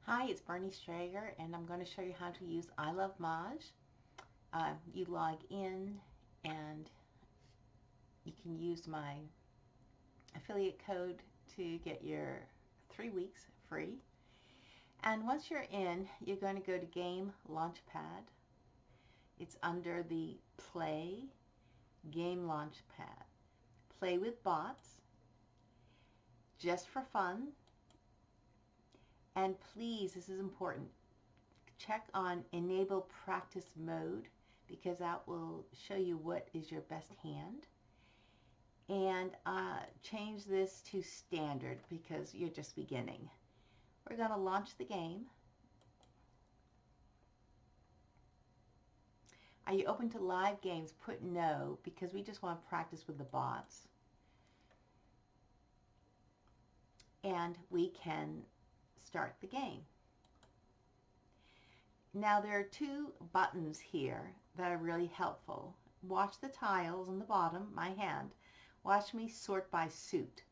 Hi, it's Bernie Strager, and I'm going to show you how to use ILUVMAHJ. You log in, and you can use my affiliate code to get your 3 weeks free. And once you're in, you're going to go to Game Launchpad. It's under the Play Game Launchpad. Play with bots, just for fun. And please, this is important, check on Enable Practice Mode, because that will show you what is your best hand. And change this to Standard because you're just beginning. We're going to launch the game. Are you open to live games? Put no, because we just want to practice with the bots. And we can start the game. Now there are two buttons here that are really helpful. Watch the tiles on the bottom, my hand. Watch me sort by suit.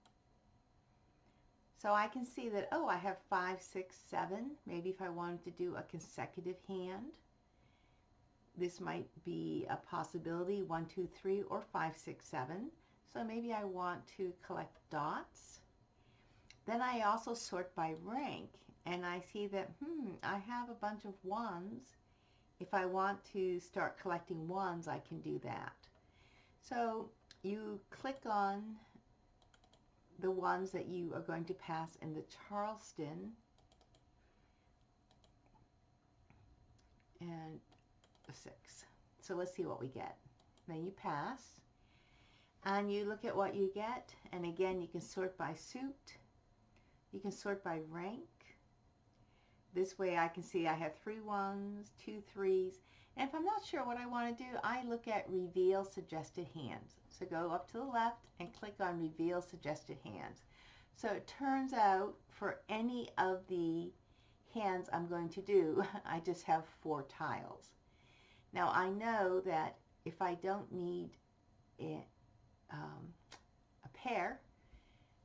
So I can see that, oh, I have 5, 6, 7. Maybe if I wanted to do a consecutive hand, this might be a possibility, 1, 2, 3, or 5, 6, 7. So maybe I want to collect dots. Then I also sort by rank, and I see that, I have a bunch of ones. If I want to start collecting ones, I can do that. So you click on the ones that you are going to pass in the Charleston, and a 6. So let's see what we get. Then you pass, and you look at what you get, and again, you can sort by suit. You can sort by rank. This way I can see I have 3 ones, 2 3s. And if I'm not sure what I want to do, I look at Reveal Suggested Hands. So go up to the left and click on Reveal Suggested Hands. So it turns out for any of the hands I'm going to do, I just have 4 tiles. Now I know that if I don't need a pair,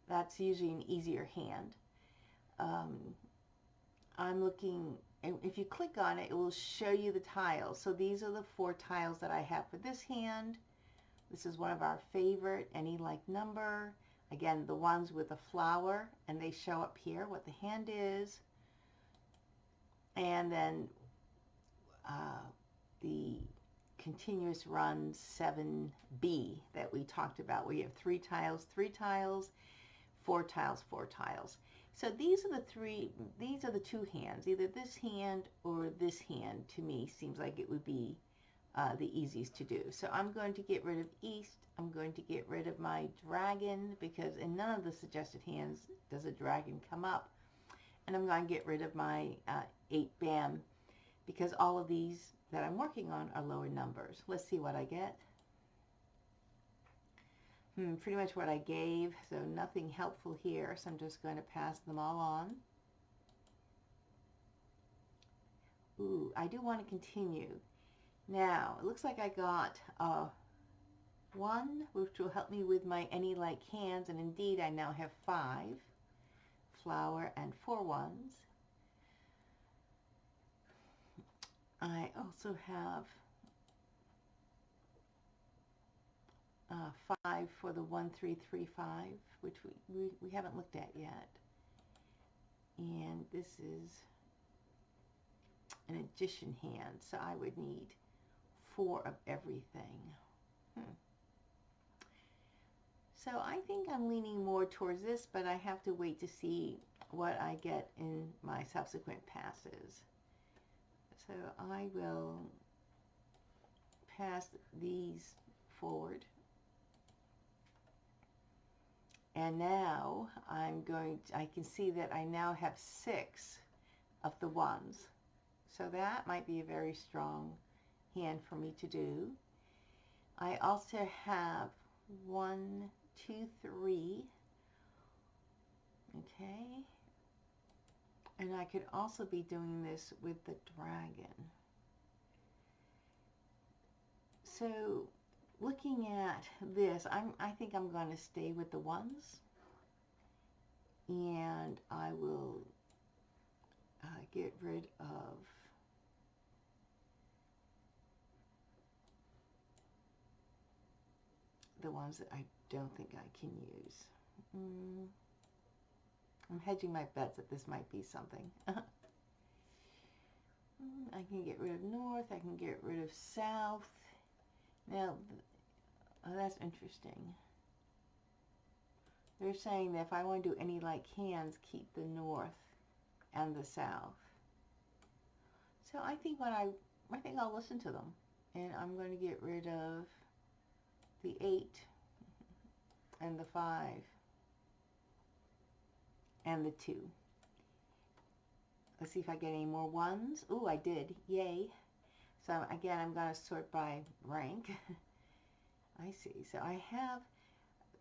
that's usually an easier hand. I'm looking, and if you click on it, it will show you the tiles. So these are the 4 tiles that I have for this hand. This is one of our favorite, any like number. Again, the ones with a flower, and they show up here what the hand is. And then the continuous run 7B that we talked about, where you have 3 tiles, 3 tiles, 4 tiles, 4 tiles. So these are the 2 hands. Either this hand or this hand, to me, seems like it would be the easiest to do. So I'm going to get rid of East. I'm going to get rid of my dragon, because in none of the suggested hands does a dragon come up. And I'm going to get rid of my 8 BAM, because all of these that I'm working on are lower numbers. Let's see what I get. Pretty much what I gave, so nothing helpful here, so I'm just going to pass them all on. Ooh, I do want to continue. Now, it looks like I got 1, which will help me with my any like hands, and indeed I now have 5, flower, and 4 ones. I also have 5 for the 1, 3, 3, 5, which we haven't looked at yet. And this is an addition hand, so I would need 4 of everything. So I think I'm leaning more towards this, but I have to wait to see what I get in my subsequent passes. So I will pass these forward. And now I can see that I now have 6 of the ones. So that might be a very strong hand for me to do. I also have 1, 2, 3. Okay. And I could also be doing this with the dragon. So looking at this, I think I'm going to stay with the ones, and I will get rid of the ones that I don't think I can use. I'm hedging my bets that this might be something. I can get rid of north. I can get rid of south. Now, oh, that's interesting. They're saying that if I want to do any like hands, keep the north and the south. So I think I'll listen to them, and I'm going to get rid of the 8 and the 5 and the 2. Let's see if I get any more 1s. Ooh, I did. Yay. So again, I'm going to sort by rank. I see. So I have,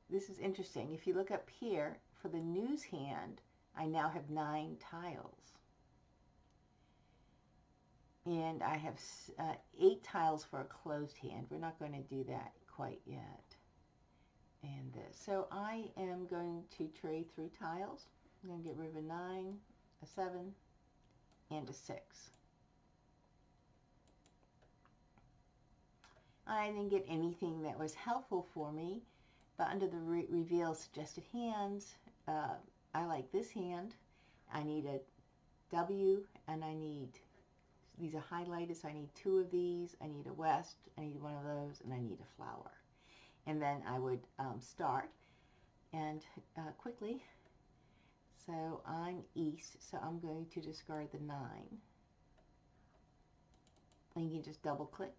this is interesting. If you look up here, for the news hand, I now have 9 tiles. And I have 8 tiles for a closed hand. We're not going to do that quite yet. And this. So I am going to trade 3 tiles. I'm going to get rid of a 9, a 7, and a 6. I didn't get anything that was helpful for me, but under the reveal suggested hands, I like this hand. I need a W, and I need, these are highlighted, so I need 2 of these. I need a west, I need 1 of those, and I need a flower. And then I would start, and quickly, so I'm east, so I'm going to discard the 9. And you can just double click.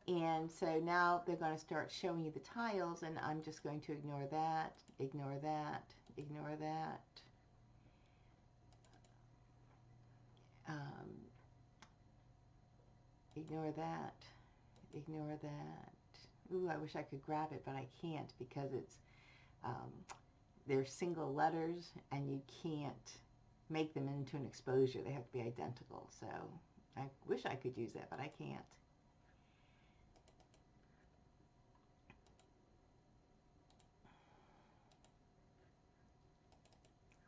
And so now they're going to start showing you the tiles, and I'm just going to ignore that, ignore that, ignore that. Ignore that, ignore that. Ooh, I wish I could grab it, but I can't because it's, they're single letters, and you can't make them into an exposure. They have to be identical. So I wish I could use that, but I can't.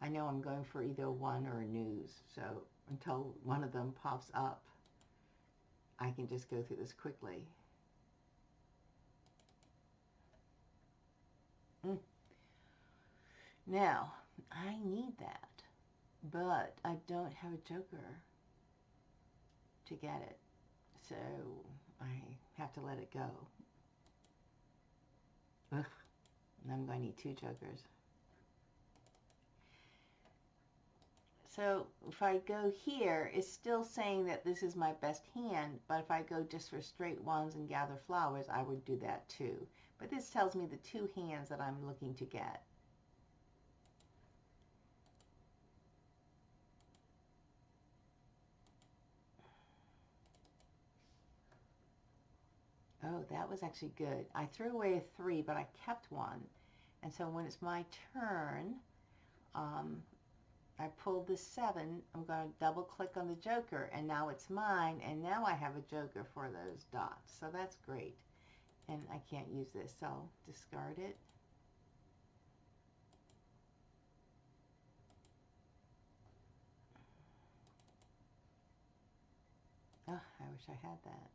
I know I'm going for either 1 or a news, so until one of them pops up, I can just go through this quickly. Now, I need that, but I don't have a joker to get it, so I have to let it go. Ugh, and I'm going to need 2 jokers. So if I go here, it's still saying that this is my best hand, but if I go just for straight 1s and gather flowers, I would do that too. But this tells me the 2 hands that I'm looking to get. Oh, that was actually good. I threw away a 3, but I kept 1. And so when it's my turn, I pulled the 7. I'm going to double click on the joker, and now it's mine, and now I have a joker for those dots. So that's great. And I can't use this, so I'll discard it. Oh, I wish I had that.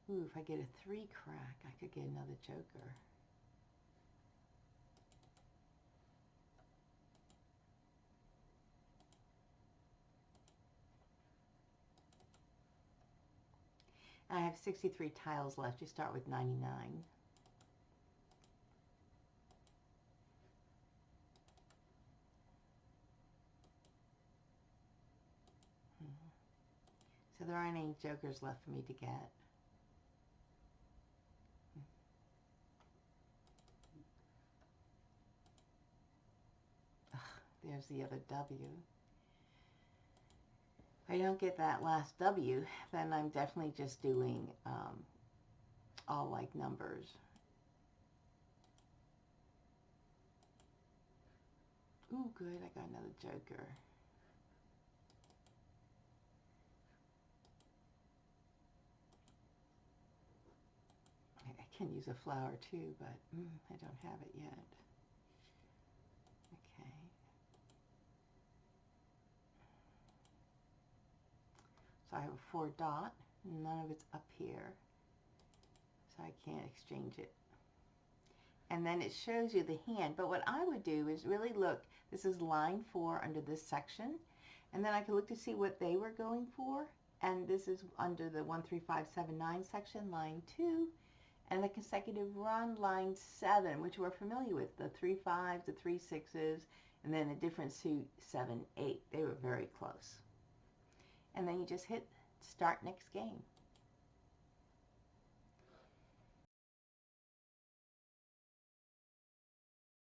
Ooh, if I get a 3 crack, I could get another joker. I have 63 tiles left. You start with 99. So there aren't any jokers left for me to get. Ugh, there's the other W. If I don't get that last W, then I'm definitely just doing all like numbers. Ooh, good, I got another joker. I can use a flower too, but I don't have it yet. Okay. So I have a 4 dot, and none of it's up here, so I can't exchange it. And then it shows you the hand. But what I would do is really look. This is line 4 under this section. And then I can look to see what they were going for. And this is under the 13579 section, line 2. And the consecutive run, line 7, which we're familiar with. The 3 5s, the 3 6s, and then a different suit, 7 8. They were very close. And then you just hit start next game.